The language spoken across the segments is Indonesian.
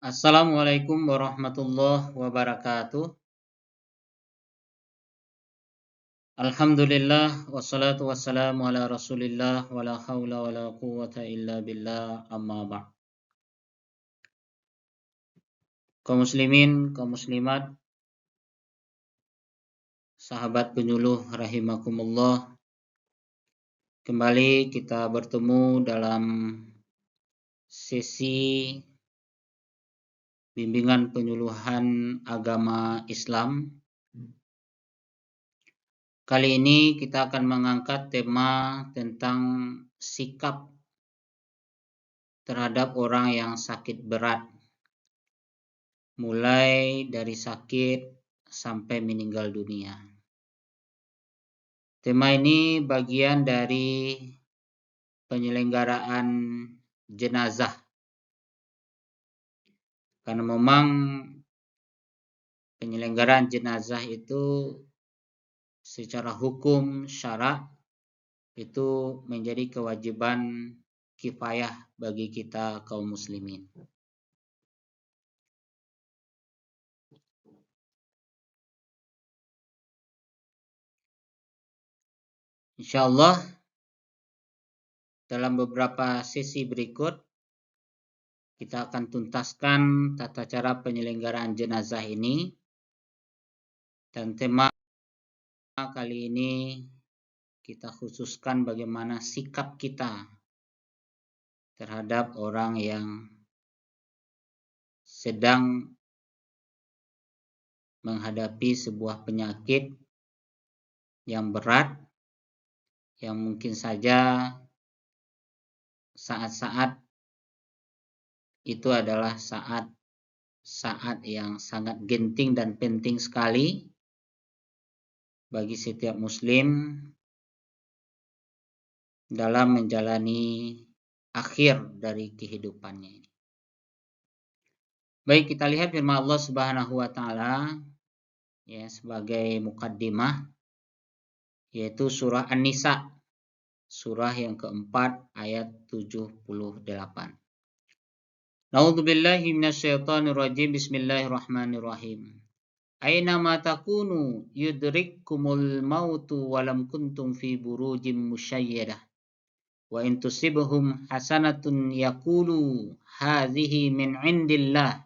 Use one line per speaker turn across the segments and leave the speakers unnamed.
Assalamualaikum warahmatullahi wabarakatuh. Alhamdulillah wassalatu wassalamu ala Rasulillah wala haula wala quwwata illa billah amma ba'd. Kaum muslimin, kaum muslimat, sahabat penyuluh rahimakumullah. Kembali kita bertemu dalam sesi bimbingan penyuluhan agama Islam. Kali ini kita akan mengangkat tema tentang sikap terhadap orang yang sakit berat, mulai dari sakit sampai meninggal dunia. Tema ini bagian dari penyelenggaraan jenazah, karena memang penyelenggaraan jenazah itu secara hukum syara itu menjadi kewajiban kifayah bagi kita kaum muslimin. Insyaallah dalam beberapa sesi berikut kita akan tuntaskan tata cara penyelenggaraan jenazah ini, dan tema kali ini kita khususkan bagaimana sikap kita terhadap orang yang sedang menghadapi sebuah penyakit yang berat, yang mungkin saja saat-saat itu adalah saat yang sangat genting dan penting sekali bagi setiap muslim dalam menjalani akhir dari kehidupannya ini. Baik, kita lihat firman Allah Subhanahu wa taala ya sebagai mukaddimah, yaitu surah An-Nisa, surah yang keempat ayat 78. Na'udzubillahi minasyaitonir rajim. Bismillahirrahmanirrahim. Aina ma takunu yudrikkumul mautu walam kuntum fi burujim musyayyadah. Wa in tusibhum hasanatun yaqulu hadhihi min indillah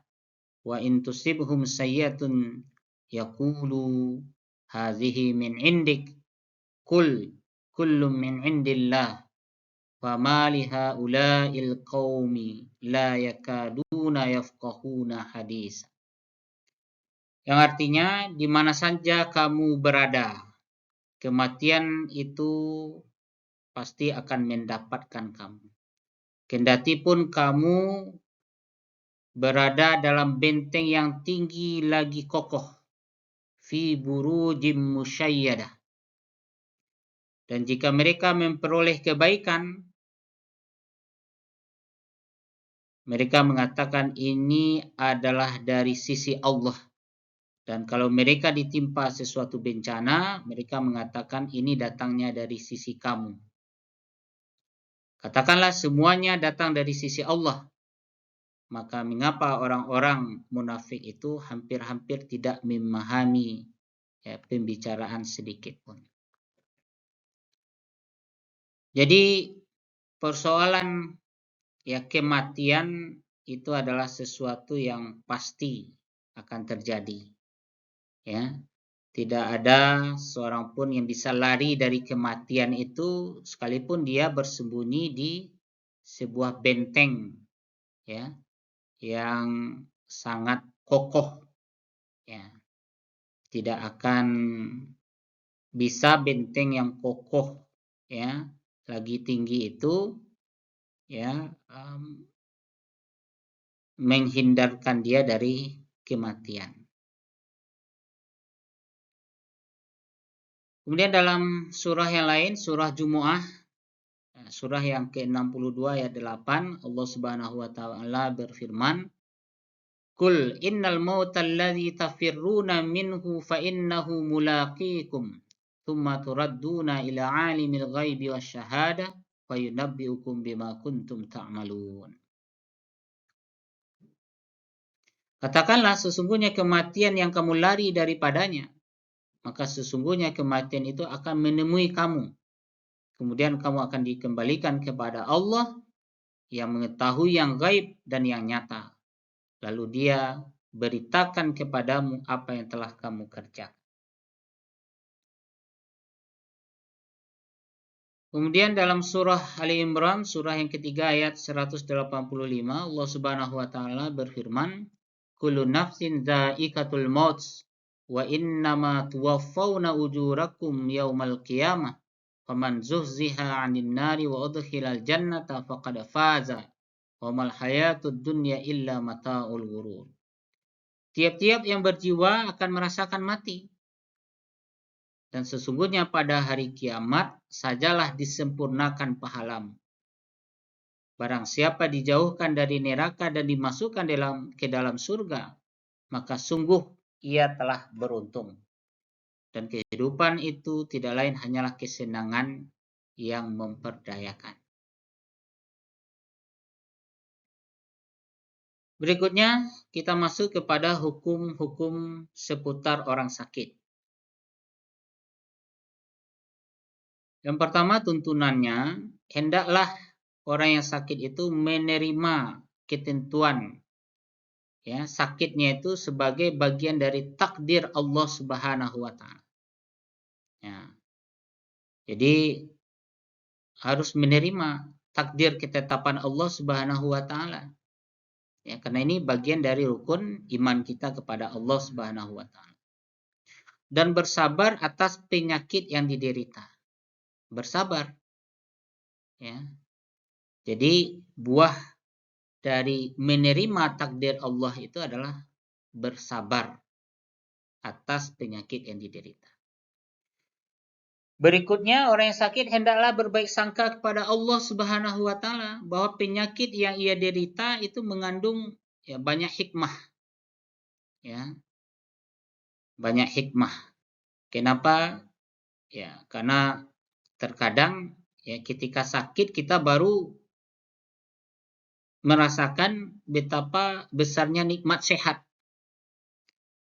wa in tusibhum sayyi'atun yaqulu hadhihi min indik qul kullun min indillah fama li haula'il qaumi la yakaduna yafqahuna hadis. Yang artinya, di mana saja kamu berada, kematian itu pasti akan mendapatkan kamu. Kendati pun kamu berada dalam benteng yang tinggi lagi kokoh, fi burujim musyayyadah. Dan jika mereka memperoleh kebaikan, mereka mengatakan ini adalah dari sisi Allah. Dan kalau mereka ditimpa sesuatu bencana, mereka mengatakan ini datangnya dari sisi kamu. Katakanlah semuanya datang dari sisi Allah. Maka mengapa orang-orang munafik itu hampir-hampir tidak memahami pembicaraan sedikit pun. Jadi persoalan kematian itu adalah sesuatu yang pasti akan terjadi. Ya, tidak ada seorang pun yang bisa lari dari kematian itu, sekalipun dia bersembunyi di sebuah benteng ya yang sangat kokoh. Ya, tidak akan bisa benteng yang kokoh ya lagi tinggi itu ya menghindarkan dia dari kematian. Kemudian dalam surah yang lain, surah Jumu'ah, surah yang ke-62 ayat 8, Allah Subhanahu wa taala berfirman, "Qul innal mauta alladzi tafirruna minhu fa innahu mulaqikum, tsumma turadduna ila 'alimil ghaibi wasyahadah fa yunabbi'ukum bima kuntum ta'malun." Katakanlah sesungguhnya kematian yang kamu lari daripadanya, maka sesungguhnya kematian itu akan menemui kamu. Kemudian kamu akan dikembalikan kepada Allah yang mengetahui yang gaib dan yang nyata. Lalu dia beritakan kepadamu apa yang telah kamu kerjakan. Kemudian dalam surah Ali Imran, surah yang ketiga ayat 185, Allah Subhanahu wa taala berfirman, "Kullu nafsin dha'iqatul maut wa innama tuwaffawna ujurakum yaumal qiyamah. Faman zuhziha 'anil nari wa udkhilal jannata faqad faza. Wa mal hayatud dunya illa mata'ul ghurur." Tiap-tiap yang berjiwa akan merasakan mati. Dan sesungguhnya pada hari kiamat sajalah disempurnakan pahalamu. Barang siapa dijauhkan dari neraka dan dimasukkan ke dalam surga, maka sungguh ia telah beruntung. Dan kehidupan itu tidak lain hanyalah kesenangan yang memperdayakan. Berikutnya kita masuk kepada hukum-hukum seputar orang sakit. Yang pertama tuntunannya, hendaklah orang yang sakit itu menerima ketentuan ya, sakitnya itu sebagai bagian dari takdir Allah Subhanahu wa taala. Ya. Jadi harus menerima takdir ketetapan Allah Subhanahu wa taala. Ya, karena ini bagian dari rukun iman kita kepada Allah Subhanahu wa taala. Dan bersabar atas penyakit yang diderita. Bersabar. Ya. Jadi buah dari menerima takdir Allah itu adalah bersabar atas penyakit yang diderita. Berikutnya, orang yang sakit hendaklah berbaik sangka kepada Allah Subhanahu wa taala bahwa penyakit yang ia derita itu mengandung ya banyak hikmah. Ya. Banyak hikmah. Kenapa? Ya, karena terkadang ya ketika sakit kita baru merasakan betapa besarnya nikmat sehat.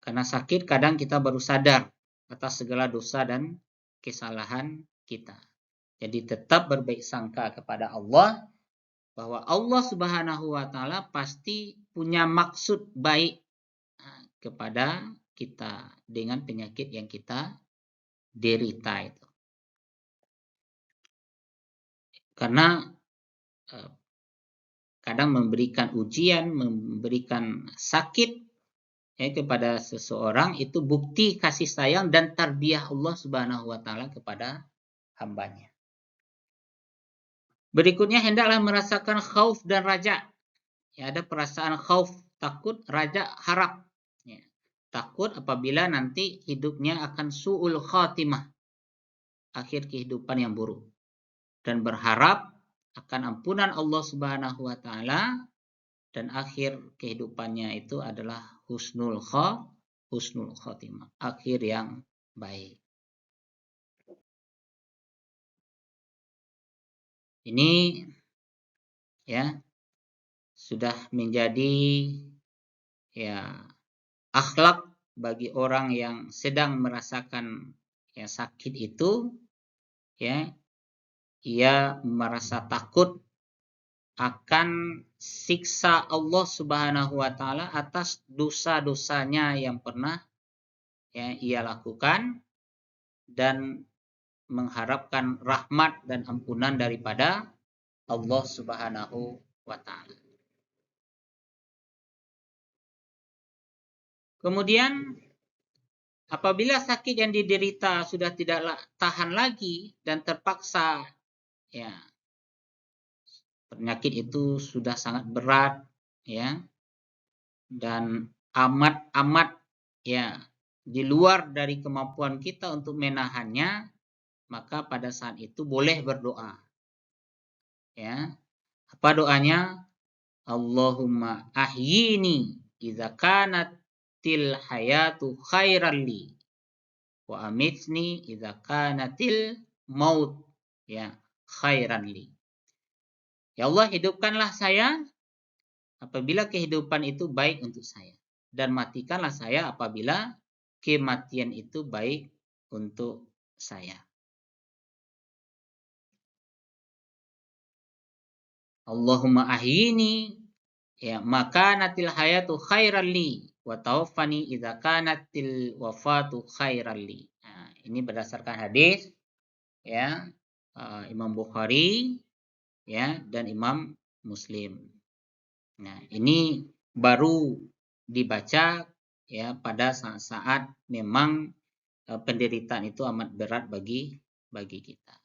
Karena sakit kadang kita baru sadar atas segala dosa dan kesalahan kita. Jadi tetap berbaik sangka kepada Allah bahwa Allah Subhanahu wa taala pasti punya maksud baik kepada kita dengan penyakit yang kita derita itu. Karena kadang memberikan ujian, memberikan sakit kepada seseorang itu bukti kasih sayang dan tarbiyah Allah Subhanahu wa taala kepada hambanya. Berikutnya hendaklah merasakan khauf dan raja. Ya, ada perasaan khauf, takut, raja, harap. Ya, takut apabila nanti hidupnya akan su'ul khatimah, akhir kehidupan yang buruk. Dan berharap akan ampunan Allah Subhanahu wa taala dan akhir kehidupannya itu adalah husnul khatimah, akhir yang baik. Ini ya sudah menjadi ya akhlak bagi orang yang sedang merasakan ya sakit itu, ya ia merasa takut akan siksa Allah Subhanahu wa taala atas dosa-dosanya yang pernah ya ia lakukan dan mengharapkan rahmat dan ampunan daripada Allah Subhanahu wa taala. Kemudian apabila sakit yang diderita sudah tidak tahan lagi dan terpaksa ya penyakit itu sudah sangat berat ya dan amat ya di luar dari kemampuan kita untuk menahannya, maka pada saat itu boleh berdoa. Ya. Apa doanya? Allahumma ahyini idza kanatil hayatu khairan li wa amitni idza kanatil maut ya khairan li. Ya Allah, hidupkanlah saya apabila kehidupan itu baik untuk saya. dan matikanlah saya apabila kematian itu baik untuk saya. Allahumma ahyini ya maka natil hayatu khairan li wa tawaffani idza kanatil wafatu khairan li. Nah, ini berdasarkan hadis ya Imam Bukhari ya dan Imam Muslim. Nah, ini baru dibaca ya pada saat-saat memang penderitaan itu amat berat bagi kita.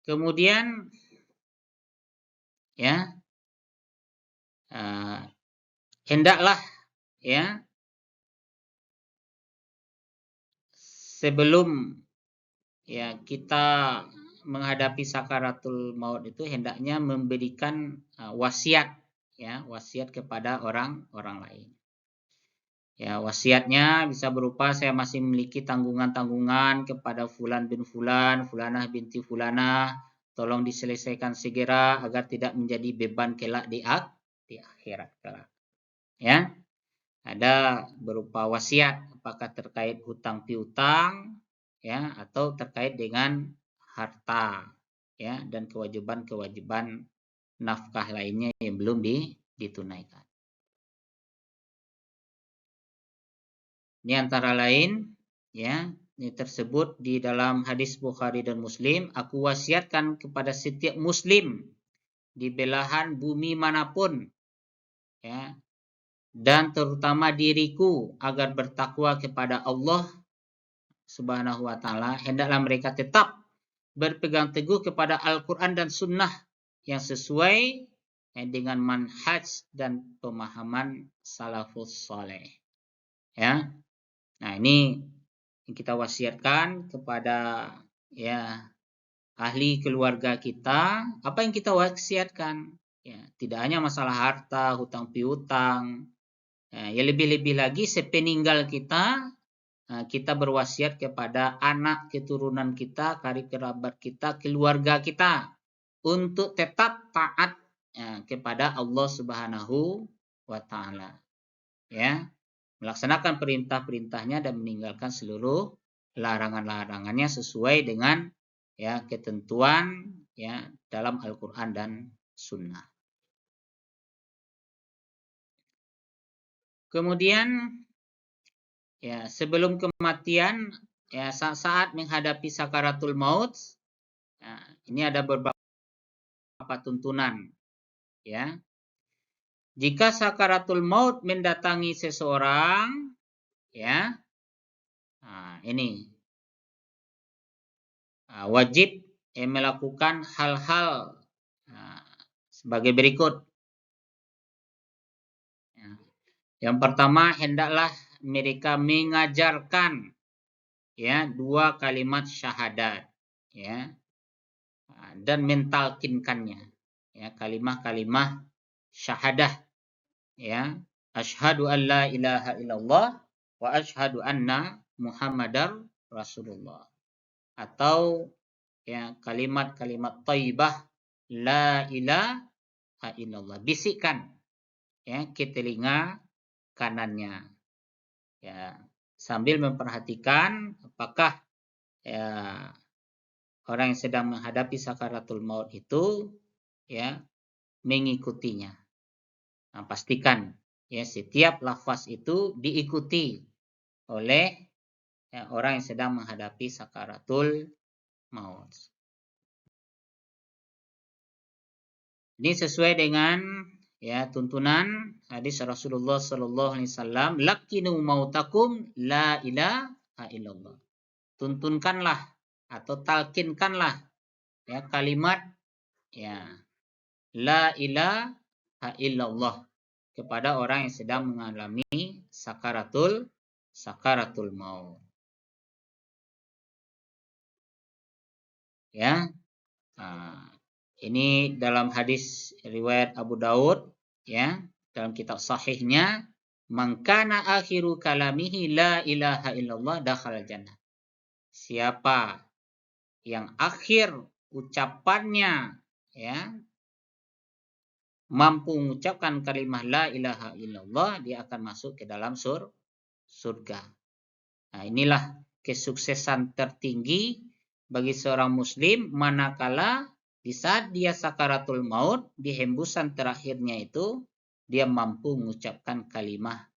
Kemudian ya hendaklah ya sebelum ya kita menghadapi sakaratul maut itu hendaknya memberikan wasiat ya, wasiat kepada orang lain. Ya, wasiatnya bisa berupa saya masih memiliki tanggungan-tanggungan kepada fulan bin fulan, fulanah binti fulanah, tolong diselesaikan segera agar tidak menjadi beban kelak di akhirat kelak. Ya. Ada berupa wasiat apakah terkait hutang piutang ya atau terkait dengan harta ya dan kewajiban-kewajiban nafkah lainnya yang belum ditunaikan. Ini antara lain ya, ini tersebut di dalam hadis Bukhari dan Muslim, aku wasiatkan kepada setiap muslim di belahan bumi manapun ya dan terutama diriku agar bertakwa kepada Allah Subhanahu wa taala, hendaklah mereka tetap berpegang teguh kepada Al-Qur'an dan sunnah yang sesuai dengan manhaj dan pemahaman salafus saleh. Ya. Nah, ini yang kita wasiatkan kepada ya ahli keluarga kita, apa yang kita wasiatkan? Ya, tidak hanya masalah harta, hutang piutang, ya lebih-lebih lagi sepeninggal kita berwasiat kepada anak keturunan kita, karib kerabat kita, keluarga kita untuk tetap taat kepada Allah Subhanahu wa taala. Ya, melaksanakan perintah-perintahnya dan meninggalkan seluruh larangan-larangannya sesuai dengan ya ketentuan ya dalam Al-Qur'an dan Sunnah. Kemudian ya sebelum kematian ya saat menghadapi sakaratul maut ya, ini ada beberapa tuntunan ya. Jika sakaratul maut mendatangi seseorang ya ini wajib melakukan hal-hal sebagai berikut. Yang pertama, hendaklah mereka mengajarkan ya 2 kalimat syahadat ya dan mentalkinkannya ya kalimah-kalimah syahadah ya asyhadu an la ilaha illallah wa asyhadu anna muhammadar rasulullah atau ya kalimat-kalimat thayyibah la ilaha illallah, bisikkan ya ke telinga kanannya ya sambil memperhatikan apakah ya orang yang sedang menghadapi sakaratul maut itu ya mengikutinya. Nah, pastikan ya setiap lafaz itu diikuti oleh ya, orang yang sedang menghadapi sakaratul maut. Ini sesuai dengan ya tuntunan hadis Rasulullah sallallahu alaihi wasallam, "Laqinu mautakum la ilaha illallah." Tuntunkanlah atau talkinkanlah ya kalimat ya la ilaha illallah kepada orang yang sedang mengalami sakaratul maut. Ya. Ini dalam hadis riwayat Abu Daud ya, dalam kitab sahihnya, "Man kana akhiru kalamihi la ilaha illallah dakhala jannah." Siapa yang akhir ucapannya ya mampu mengucapkan kalimat la ilaha illallah, dia akan masuk ke dalam surga. Nah, inilah kesuksesan tertinggi bagi seorang muslim manakala di saat dia sakaratul maut, di hembusan terakhirnya itu dia mampu mengucapkan kalimat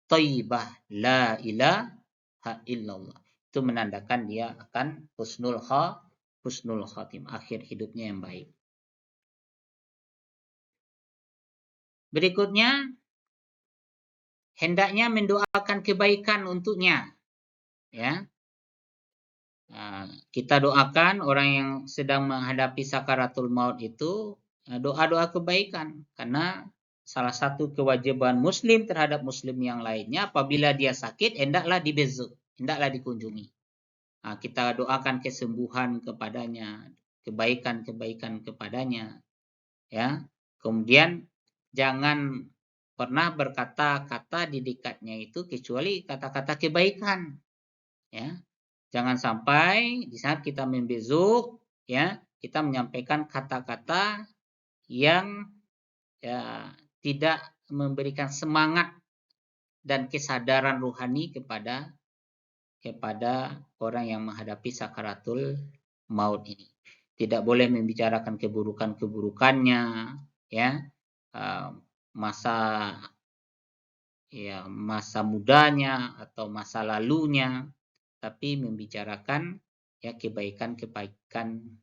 thayyibah la ilaha illallah. Itu menandakan dia akan husnul khatim, akhir hidupnya yang baik. Berikutnya, hendaknya mendoakan kebaikan untuknya. Ya, kita doakan orang yang sedang menghadapi sakaratul maut itu doa-doa kebaikan, karena salah satu kewajiban muslim terhadap muslim yang lainnya apabila dia sakit hendaklah dibezuk, hendaklah dikunjungi. Kita doakan kesembuhan kepadanya, kebaikan-kebaikan kepadanya, ya. Kemudian jangan pernah berkata-kata di dekatnya itu kecuali kata-kata kebaikan, ya. Jangan sampai di saat kita membezuk, ya, kita menyampaikan kata-kata yang ya, tidak memberikan semangat dan kesadaran rohani kepada orang yang menghadapi sakaratul maut ini. Tidak boleh membicarakan keburukan-keburukannya, ya, masa mudanya atau masa lalunya, tapi membicarakan ya kebaikan-kebaikan.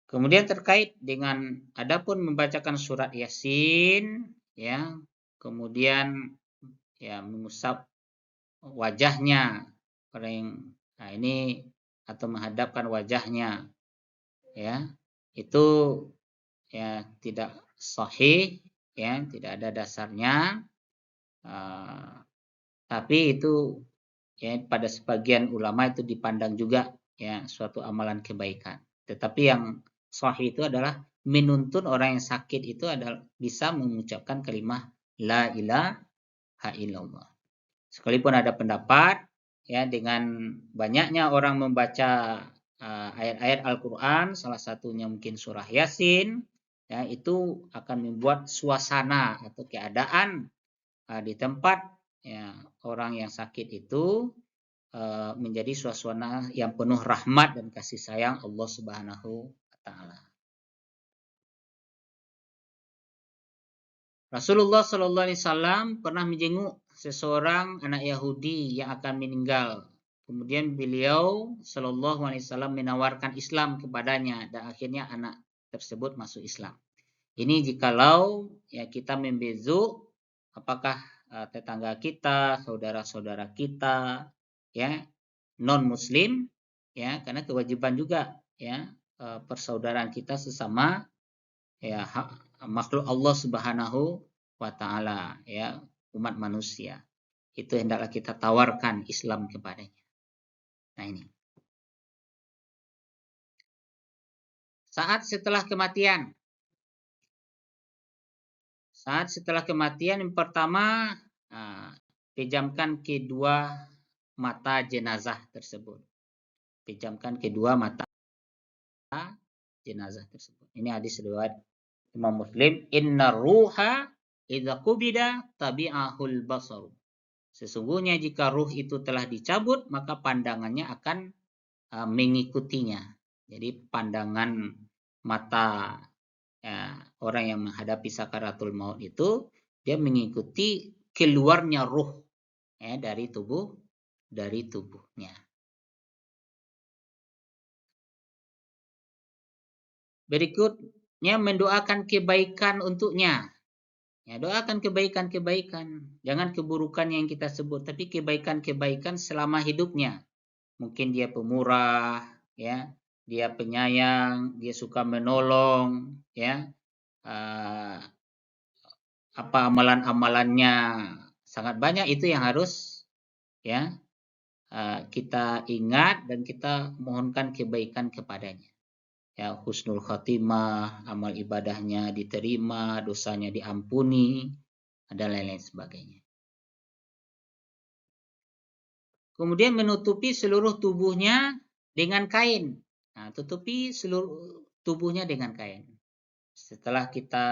Kemudian terkait dengan adapun membacakan surat Yasin, ya, kemudian ya mengusap wajahnya orang yang ini atau menghadapkan wajahnya, ya, itu ya tidak sahih, ya, tidak ada dasarnya. Tapi itu ya pada sebagian ulama itu dipandang juga ya suatu amalan kebaikan. Tetapi yang sahih itu adalah menuntun orang yang sakit itu adalah bisa mengucapkan kalimat la ilaha illallah. Sekalipun ada pendapat ya dengan banyaknya orang membaca ayat-ayat Al-Qur'an, salah satunya mungkin surah Yasin, ya itu akan membuat suasana atau keadaan di tempat ya orang yang sakit itu menjadi suasana yang penuh rahmat dan kasih sayang Allah Subhanahu wa taala. Rasulullah Shallallahu alaihi wasallam pernah menjenguk seseorang anak Yahudi yang akan meninggal. Kemudian beliau Shallallahu alaihi wasallam menawarkan Islam kepadanya dan akhirnya anak tersebut masuk Islam. Ini jikalau ya kita membezuk apakah tetangga kita, saudara-saudara kita, ya non muslim, ya karena kewajiban juga ya persaudaraan kita sesama ya makhluk Allah Subhanahu wa taala, ya umat manusia. Itu hendaklah kita tawarkan Islam kepadanya. Nah ini. Saat setelah kematian. Saat setelah kematian yang pertama pejamkan kedua mata jenazah tersebut. Pejamkan kedua mata jenazah tersebut. Ini hadis riwayat Imam Muslim, inna ruha idza qubida tabi'ahul basaru. Sesungguhnya jika ruh itu telah dicabut, maka pandangannya akan mengikutinya. Jadi pandangan mata orang yang menghadapi sakaratul maut itu dia mengikuti keluarnya ruh dari tubuhnya. Berikutnya mendoakan kebaikan untuknya. Ya, doakan kebaikan-kebaikan. Jangan keburukan yang kita sebut, tapi kebaikan-kebaikan selama hidupnya. Mungkin dia pemurah, ya, dia penyayang, dia suka menolong, ya. Apa amalan-amalannya sangat banyak, itu yang harus ya kita ingat dan kita mohonkan kebaikan kepadanya. Ya, husnul khatimah, amal ibadahnya diterima, dosanya diampuni, dan lain-lain sebagainya. Kemudian menutupi seluruh tubuhnya dengan kain. Nah, tutupi seluruh tubuhnya dengan kain. Setelah kita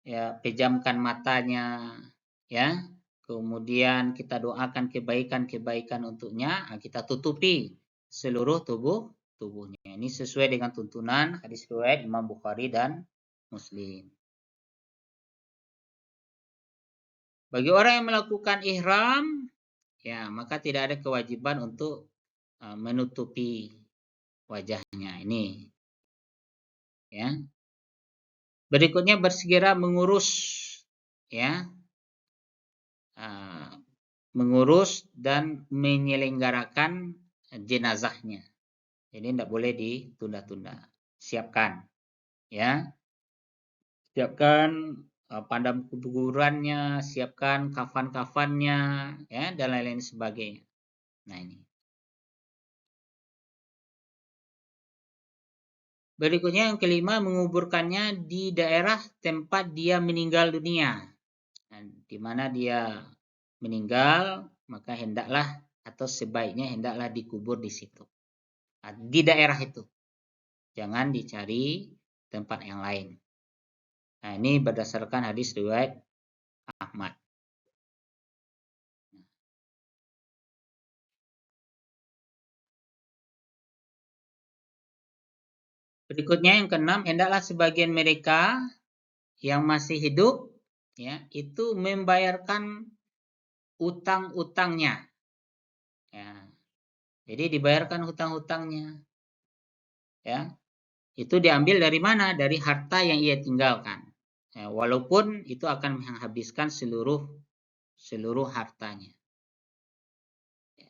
ya pejamkan matanya, ya, kemudian kita doakan kebaikan-kebaikan untuknya, kita tutupi seluruh tubuhnya. Ini sesuai dengan tuntunan hadis riwayat Imam Bukhari dan Muslim. Bagi orang yang melakukan ihram, ya maka tidak ada kewajiban untuk menutupi wajahnya ini. Ya. Berikutnya bersegera mengurus, ya, mengurus dan menyelenggarakan jenazahnya. Jadi tidak boleh ditunda-tunda. Siapkan, ya, siapkan padam kuburannya, siapkan kafan-kafannya, ya, dan lain-lain sebagainya. Nah ini. Berikutnya yang kelima, menguburkannya di daerah tempat dia meninggal dunia. Nah, di mana dia meninggal, maka hendaklah atau sebaiknya hendaklah dikubur di situ. Nah, di daerah itu. Jangan dicari tempat yang lain. Nah, ini berdasarkan hadis riwayat Ahmad. Berikutnya yang keenam, hendaklah sebagian mereka yang masih hidup, ya, itu membayarkan utang-utangnya. Ya. Jadi dibayarkan hutang-hutangnya. Ya. Itu diambil dari mana? Dari harta yang ia tinggalkan. Ya, walaupun itu akan menghabiskan seluruh hartanya. Ya.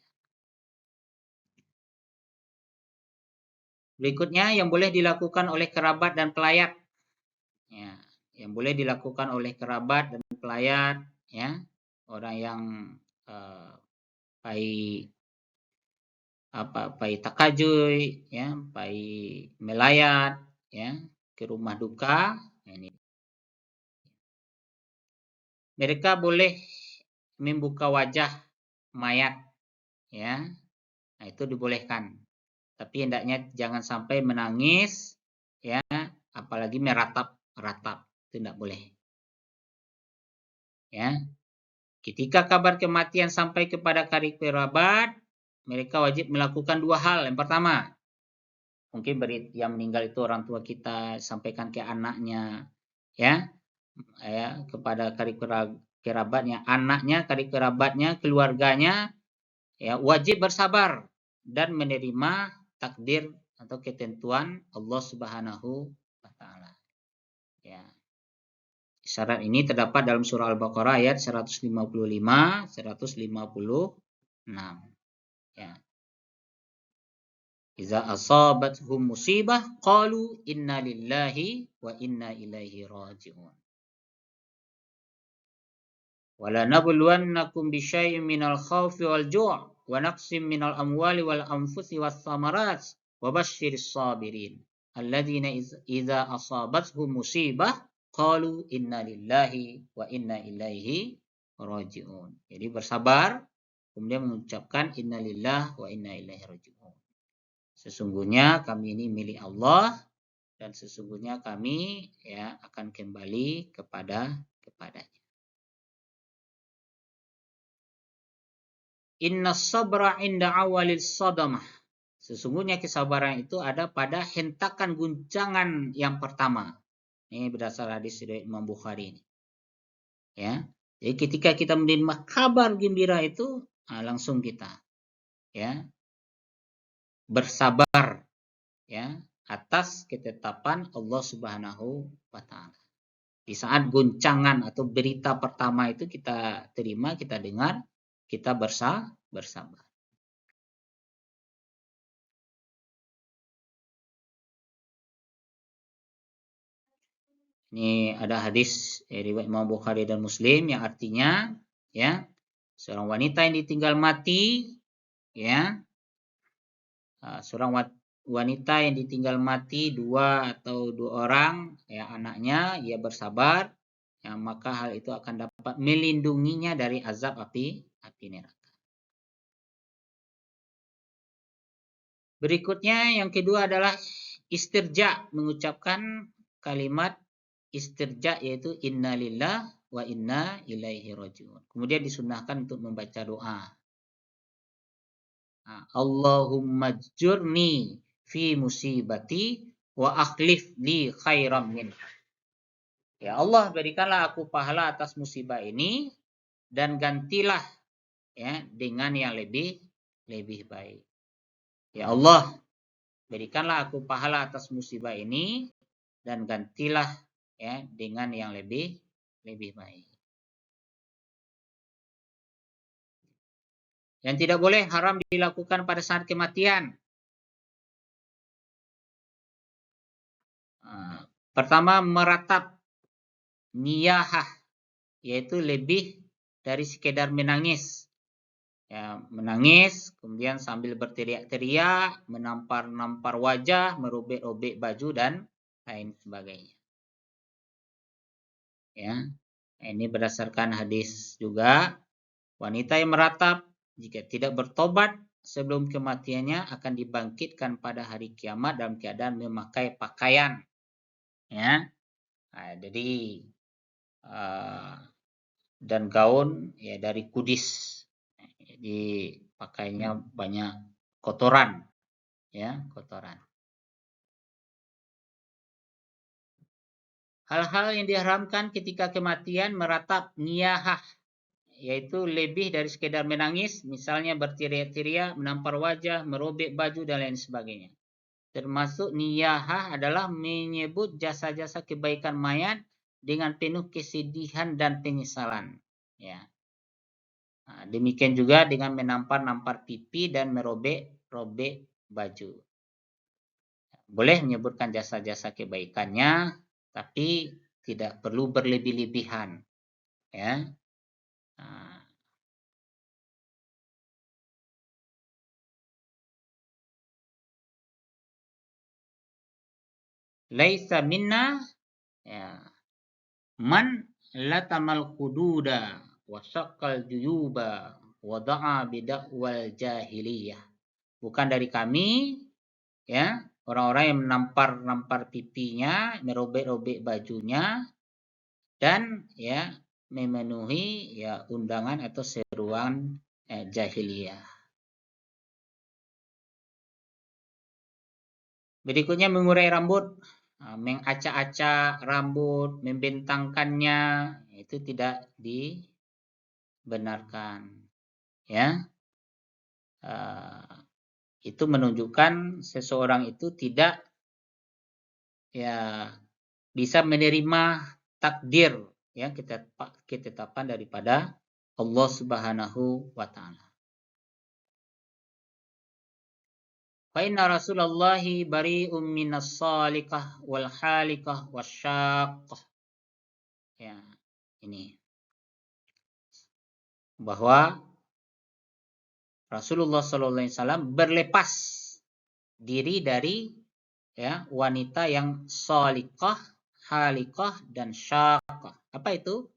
Berikutnya yang boleh dilakukan oleh kerabat dan pelayat. Ya, yang boleh dilakukan oleh kerabat dan pelayat, ya, orang yang pai takajui, ya, pai melayat, ya, ke rumah duka. Ini. Mereka boleh membuka wajah mayat, ya, nah itu dibolehkan. Tapi hendaknya jangan sampai menangis, ya, apalagi meratap-ratap, itu tidak boleh. Ya, ketika kabar kematian sampai kepada karib kerabat, mereka wajib melakukan dua hal. Yang pertama, mungkin yang meninggal itu orang tua kita, sampaikan ke anaknya, ya, kepada karib kerabatnya, anaknya, karib kerabatnya, keluarganya, ya, wajib bersabar dan menerima takdir atau ketentuan Allah Subhanahu wa taala. Ya. Syarat ini terdapat dalam surah Al-Baqarah ayat 155, 156. Ya. Iza asabathum musibah qalu inna lillahi wa inna ilaihi raji'un. Wala nabluwannakum bisyai'in minal khawfi wal ju' wa naqsim minal amwali wal anfusi was samarat wa basyiris sabirin alladzina idza asabathum musibah qalu inna lillahi wa inna ilaihi raji'un. Jadi bersabar, kemudian mengucapkan inna lillahi wa inna ilaihi raji'un. Sesungguhnya kami ini milik Allah dan sesungguhnya kami, ya, akan kembali kepadanya. Inna sabra inda awalil sadamah. Sesungguhnya kesabaran itu ada pada hentakan guncangan yang pertama. Ini berdasar hadis dari Imam Bukhari ini. Ya. Jadi ketika kita menerima kabar gembira itu, langsung kita, ya, bersabar, ya, atas ketetapan Allah Subhanahu wa taala. Di saat guncangan atau berita pertama itu kita terima, kita dengar, kita bersabar. Ini ada hadis riwayat Imam Bukhari dan Muslim yang artinya, ya, seorang wanita yang ditinggal mati, ya, seorang wanita yang ditinggal mati dua orang, ya, anaknya, ia bersabar, ya, maka hal itu akan dapat melindunginya dari azab api neraka. Berikutnya yang kedua adalah istirja, mengucapkan kalimat istirja yaitu inna lillah wa inna ilaihi rajiun. Kemudian disunahkan untuk membaca doa. Allahumma jurni fi musibati wa akhlif li khairam minha. Ya Allah, berikanlah aku pahala atas musibah ini dan gantilah ya dengan yang lebih baik. Ya Allah, berikanlah aku pahala atas musibah ini dan gantilah ya dengan yang lebih baik. Yang tidak boleh, haram dilakukan pada saat kematian. Pertama, meratap niyahah, yaitu lebih dari sekedar menangis. Ya, menangis, kemudian sambil berteriak-teriak, menampar-nampar wajah, merobek-robek baju dan lain sebagainya. Ya, ini berdasarkan hadis juga. Wanita yang meratap jika tidak bertobat sebelum kematiannya akan dibangkitkan pada hari kiamat dalam keadaan memakai pakaian. Ya, jadi dan gaun ya dari kudis. Jadi pakainya banyak kotoran, ya kotoran. Hal-hal yang diharamkan ketika kematian meratap niyahah, yaitu lebih dari sekedar menangis, misalnya berteriak-teriak, menampar wajah, merobek baju dan lain sebagainya. Termasuk niyahah adalah menyebut jasa-jasa kebaikan mayat dengan penuh kesedihan dan penyesalan. Ya. Nah, demikian juga dengan menampar-nampar pipi dan merobek-robek baju. Boleh menyebutkan jasa-jasa kebaikannya, tapi tidak perlu berlebih-lebihan. Ya. Nah, laisa minna ya, man latamal qududa wa syaqqal juyuba wa da'a bid'wal jahiliyah. Bukan dari kami ya, orang-orang yang menampar-nampar pipinya, merobek-robek bajunya dan ya memenuhi ya undangan atau seruan jahiliyah. Berikutnya mengurai rambut, mengacak-acak rambut, membentangkannya, itu tidak dibenarkan. Ya, itu menunjukkan seseorang itu tidak ya bisa menerima takdir ya ketetapan daripada Allah Subhanahu wa taala. Fa inna Rasulullahi bari'um minas salikah wal halikah wasyaqqah. Ya, ini. Bahwa Rasulullah sallallahu alaihi wasallam berlepas diri dari ya wanita yang salikah, halikah dan syaqqah. Apa itu?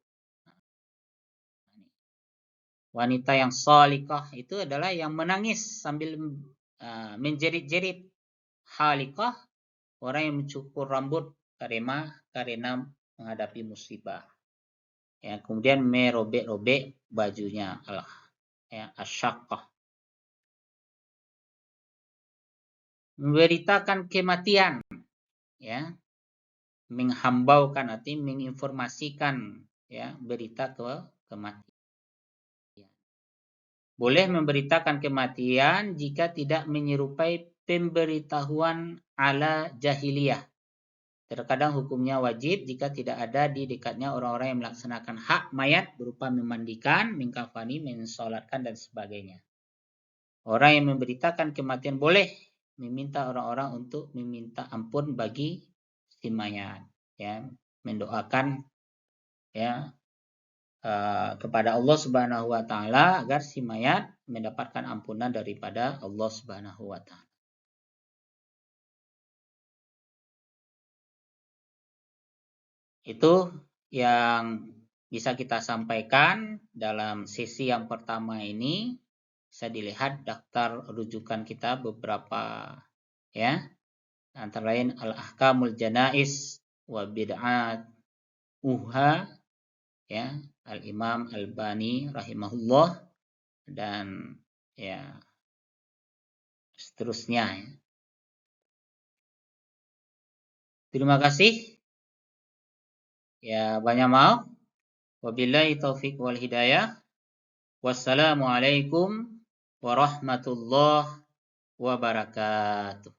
Wanita yang salikah itu adalah yang menangis sambil menjerit-jerit. Halikah, orang yang mencukur rambut karena menghadapi musibah. Ya, kemudian merobek-robek bajunya. Ya, asyaqqah. Memberitakan kematian. Ya, menghambaukan arti menginformasikan ya berita kematian. Boleh memberitakan kematian jika tidak menyerupai pemberitahuan ala jahiliyah. Terkadang hukumnya wajib jika tidak ada di dekatnya orang-orang yang melaksanakan hak mayat berupa memandikan, mengkafani, mensolatkan dan sebagainya. Orang yang memberitakan kematian boleh meminta orang-orang untuk meminta ampun bagi si mayat, ya, mendoakan ya kepada Allah Subhanahu wa taala agar si mayat mendapatkan ampunan daripada Allah Subhanahu wa taala. Itu yang bisa kita sampaikan dalam sesi yang pertama ini. bisa dilihat daftar rujukan kita beberapa ya, antara lain Al-Ahkamul Janais wa Bid'at Uha ya, Al-Imam Albani rahimahullah, dan ya seterusnya ya. Terima kasih. Ya, banyak maaf. Wabillahi taufik wal hidayah. Wassalamualaikum warahmatullahi wabarakatuh.